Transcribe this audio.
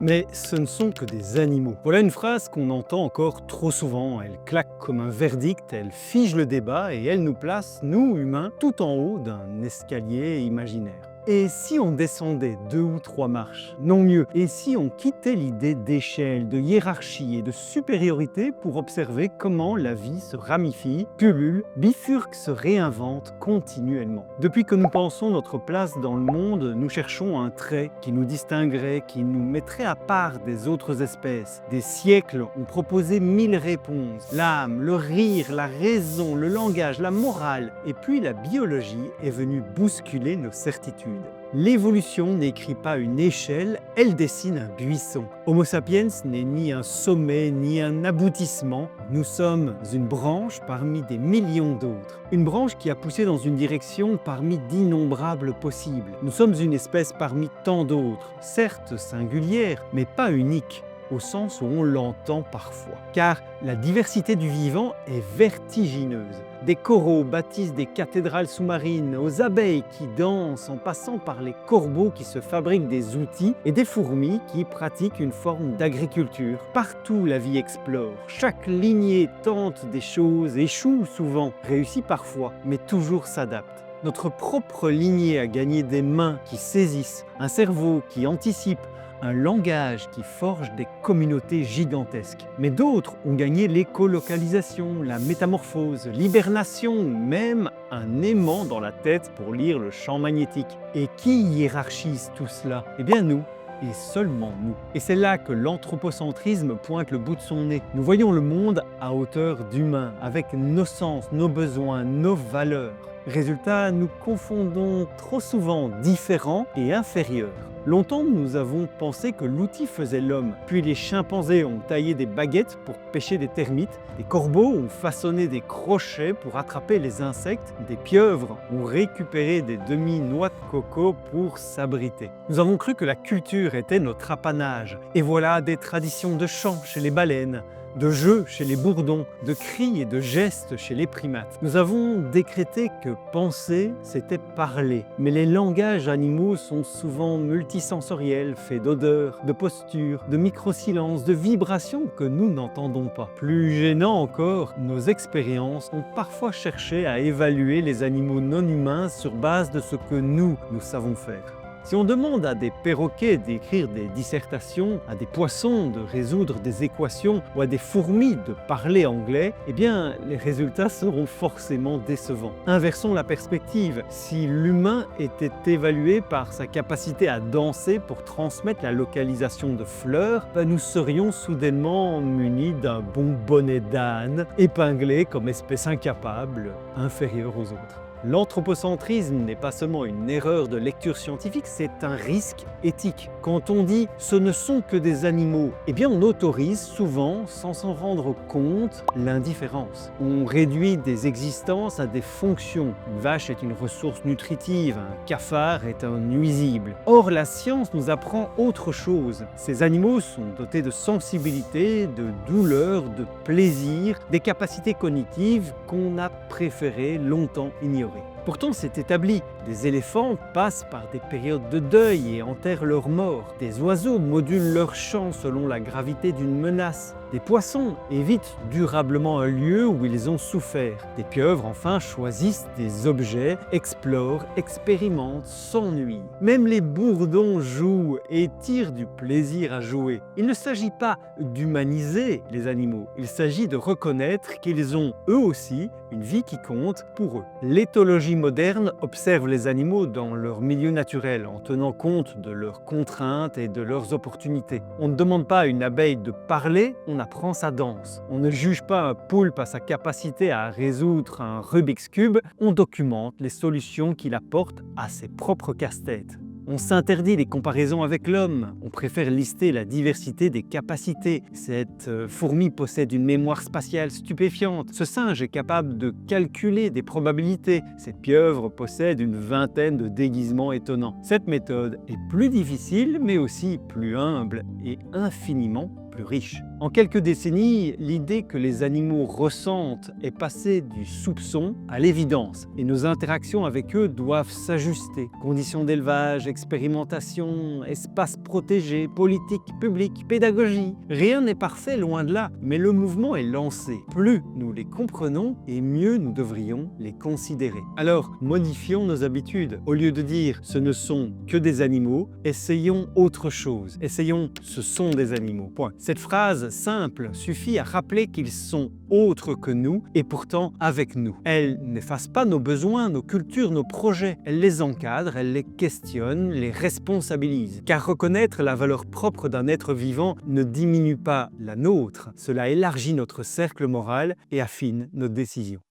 Mais ce ne sont que des animaux. Voilà une phrase qu'on entend encore trop souvent. Elle claque comme un verdict, elle fige le débat et elle nous place, nous humains, tout en haut d'un escalier imaginaire. Et si on descendait 2 ou 3 marches? Non mieux. Et si on quittait l'idée d'échelle, de hiérarchie et de supériorité pour observer comment la vie se ramifie, pullule, bifurque, se réinvente continuellement? Depuis que nous pensons notre place dans le monde, nous cherchons un trait qui nous distinguerait, qui nous mettrait à part des autres espèces. Des siècles ont proposé 1000 réponses. L'âme, le rire, la raison, le langage, la morale. Et puis la biologie est venue bousculer nos certitudes. L'évolution n'écrit pas une échelle, elle dessine un buisson. Homo sapiens n'est ni un sommet ni un aboutissement, nous sommes une branche parmi des millions d'autres. Une branche qui a poussé dans une direction parmi d'innombrables possibles. Nous sommes une espèce parmi tant d'autres, certes singulière, mais pas unique, au sens où on l'entend parfois. Car la diversité du vivant est vertigineuse. Des coraux bâtissent des cathédrales sous-marines, aux abeilles qui dansent en passant par les corbeaux qui se fabriquent des outils et des fourmis qui pratiquent une forme d'agriculture. Partout la vie explore, chaque lignée tente des choses, échoue souvent, réussit parfois, mais toujours s'adapte. Notre propre lignée a gagné des mains qui saisissent, un cerveau qui anticipe, un langage qui forge des communautés gigantesques. Mais d'autres ont gagné l'écolocalisation, la métamorphose, l'hibernation, même un aimant dans la tête pour lire le champ magnétique. Et qui hiérarchise tout cela? Eh bien nous, et seulement nous. Et c'est là que l'anthropocentrisme pointe le bout de son nez. Nous voyons le monde à hauteur d'humain, avec nos sens, nos besoins, nos valeurs. Résultat, nous confondons trop souvent différents et inférieurs. Longtemps, nous avons pensé que l'outil faisait l'homme. Puis les chimpanzés ont taillé des baguettes pour pêcher des termites, des corbeaux ont façonné des crochets pour attraper les insectes, des pieuvres ont récupéré des demi-noix de coco pour s'abriter. Nous avons cru que la culture était notre apanage. Et voilà des traditions de chant chez les baleines, de jeux chez les bourdons, de cris et de gestes chez les primates. Nous avons décrété que penser, c'était parler. Mais les langages animaux sont souvent multisensoriels, faits d'odeurs, de postures, de micro-silences, de vibrations que nous n'entendons pas. Plus gênant encore, nos expériences ont parfois cherché à évaluer les animaux non humains sur base de ce que nous savons faire. Si on demande à des perroquets d'écrire des dissertations, à des poissons de résoudre des équations ou à des fourmis de parler anglais, eh bien les résultats seront forcément décevants. Inversons la perspective. Si l'humain était évalué par sa capacité à danser pour transmettre la localisation de fleurs, nous serions soudainement munis d'un bon bonnet d'âne, épinglé comme espèce incapable, inférieure aux autres. L'anthropocentrisme n'est pas seulement une erreur de lecture scientifique, c'est un risque éthique. Quand on dit « ce ne sont que des animaux », eh bien on autorise souvent, sans s'en rendre compte, l'indifférence. On réduit des existences à des fonctions. Une vache est une ressource nutritive, un cafard est un nuisible. Or, la science nous apprend autre chose. Ces animaux sont dotés de sensibilité, de douleur, de plaisir, des capacités cognitives qu'on a préféré longtemps ignorer. Pourtant, c'est établi. Des éléphants passent par des périodes de deuil et enterrent leurs morts. Des oiseaux modulent leur chant selon la gravité d'une menace. Des poissons évitent durablement un lieu où ils ont souffert. Des pieuvres, enfin, choisissent des objets, explorent, expérimentent, s'ennuient. Même les bourdons jouent et tirent du plaisir à jouer. Il ne s'agit pas d'humaniser les animaux. Il s'agit de reconnaître qu'ils ont, eux aussi, une vie qui compte pour eux. L'éthologie moderne observe les animaux dans leur milieu naturel en tenant compte de leurs contraintes et de leurs opportunités. On ne demande pas à une abeille de parler, on apprend sa danse. On ne juge pas un poulpe à sa capacité à résoudre un Rubik's Cube, on documente les solutions qu'il apporte à ses propres casse-têtes. On s'interdit les comparaisons avec l'homme, on préfère lister la diversité des capacités. Cette fourmi possède une mémoire spatiale stupéfiante, ce singe est capable de calculer des probabilités, cette pieuvre possède une vingtaine de déguisements étonnants. Cette méthode est plus difficile mais aussi plus humble et infiniment plus riche. En quelques décennies, l'idée que les animaux ressentent est passée du soupçon à l'évidence et nos interactions avec eux doivent s'ajuster. Conditions d'élevage, expérimentation, espace protégés, politique, public, pédagogie. Rien n'est parfait, loin de là, mais le mouvement est lancé. Plus nous les comprenons et mieux nous devrions les considérer. Alors, modifions nos habitudes. Au lieu de dire « ce ne sont que des animaux », essayons autre chose. Essayons « ce sont des animaux ». Point. Cette phrase simple suffit à rappeler qu'ils sont autres que nous et pourtant avec nous. Elle n'efface pas nos besoins, nos cultures, nos projets. Elle les encadre, elle les questionne, les responsabilise. Car reconnaître la valeur propre d'un être vivant ne diminue pas la nôtre. Cela élargit notre cercle moral et affine nos décisions.